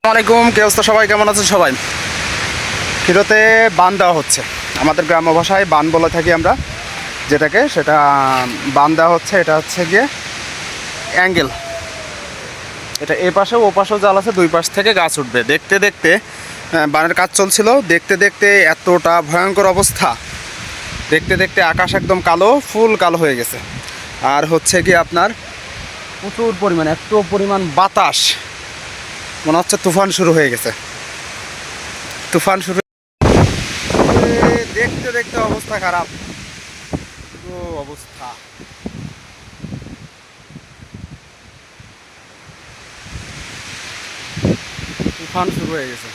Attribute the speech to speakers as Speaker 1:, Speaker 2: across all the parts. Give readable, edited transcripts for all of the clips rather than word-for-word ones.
Speaker 1: আসসালামাইকুম, কে অবস্থা সবাই? কেমন আছেন সবাই? ক্ষীরতে বান দেওয়া হচ্ছে, আমাদের গ্রাম্য ভাষায় বান বলে থাকি আমরা যেটাকে, সেটা বান দেওয়া হচ্ছে। এটা হচ্ছে গিয়ে অ্যাঙ্গেল, এটা এ পাশেও ও পাশেও জাল আছে, দুই পাশ থেকে গাছ উঠবে। দেখতে দেখতে বানের কাজ চলছিল, দেখতে দেখতে এতটা ভয়ঙ্কর অবস্থা, দেখতে দেখতে আকাশ একদম কালো, ফুল কালো হয়ে গেছে। আর হচ্ছে কি আপনার প্রচুর পরিমাণ, এত পরিমাণ বাতাস, মনে হচ্ছে তুফান শুরু হয়ে গেছে। তুফান শুরু, দেখতে দেখতে অবস্থা খারাপ, অবস্থা। তুফান শুরু হয়ে গেছে।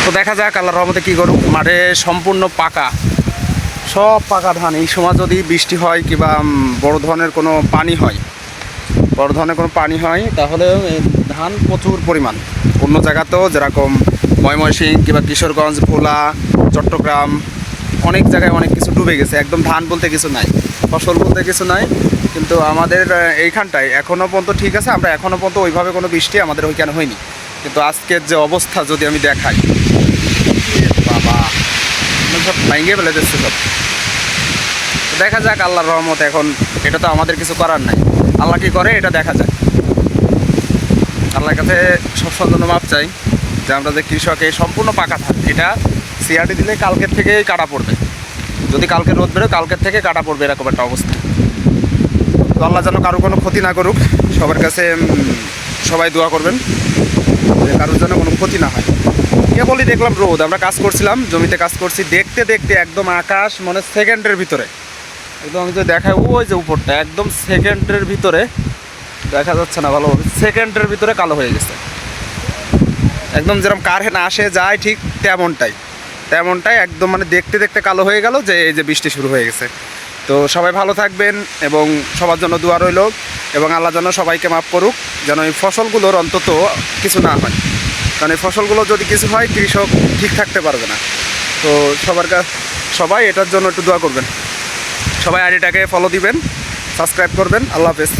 Speaker 1: তো দেখা যাক আল্লাহর রহমতে কী করুক। মাঠে সম্পূর্ণ পাকা, সব পাকা ধান। এই সময় যদি বৃষ্টি হয় কিংবা বড় ধরনের কোনো পানি হয়, তাহলে ধান প্রচুর পরিমাণ। অন্য জায়গাতেও যেরকম ময়মনসিংহ কিংবা কিশোরগঞ্জ, ভোলা, চট্টগ্রাম, অনেক জায়গায় অনেক কিছু ডুবে গেছে, একদম ধান বলতে কিছু নাই, ফসল বলতে কিছু নাই। কিন্তু আমাদের এইখানটায় এখনও পর্যন্ত ঠিক আছে, আমরা এখনও পর্যন্ত ওইভাবে কোনো বৃষ্টি আমাদের ওইখানে হয়নি। কিন্তু আজকের যে অবস্থা যদি আমি দেখাই, বাবা সব ভেঙে ফেলে দিচ্ছে সব। দেখা যাক আল্লাহর রহমত। এখন এটা তো আমাদের কিছু করার নাই, আল্লাহ কী করে এটা দেখা যায়। আল্লাহর কাছে সব সন্তান মাপ চাই যে আমরা যে কৃষক, এই সম্পূর্ণ পাকা ধান, এটা সিআরটি দিলে কালকের থেকেই কাটা পড়বে। যদি কালকে রোদ বেরোয়, কালকের থেকে কাটা পড়বে, এরকম একটা অবস্থা। তো আল্লাহ যেন কারো কোনো ক্ষতি না করুক। সবার কাছে সবাই দোয়া করবেন যে কারোর জন্য কোনো ক্ষতি না হয়। কেবলই দেখলাম রোদ, আমরা কাজ করছিলাম, জমিতে কাজ করছি, দেখতে দেখতে একদম আকাশ মনে সেকেন্ডের ভিতরে, একদম আমি যদি দেখাই ওই যে উপরটা, একদম সেকেন্ডের ভিতরে দেখা যাচ্ছে না ভালোভাবে, সেকেন্ডের ভিতরে কালো হয়ে গেছে। একদম যেরকম কারেন্ট আসে যায় ঠিক তেমনটাই একদম, মানে দেখতে দেখতে কালো হয়ে গেল, যে এই যে বৃষ্টি শুরু হয়ে গেছে। তো সবাই ভালো থাকবেন এবং সবার জন্য দোয়া রইল, এবং আল্লাহ যেন সবাইকে মাফ করুক, যেন এই ফসলগুলোর অন্তত কিছু না হয়। কারণ এই ফসলগুলো যদি কিছু হয়, কৃষক ঠিক থাকতে পারবে না। তো সবাই এটার জন্য একটু দোয়া করবেন। সবাই আইডিটাকে ফলো দিবেন, সাবস্ক্রাইব করবেন। আল্লাহ হাফেজ।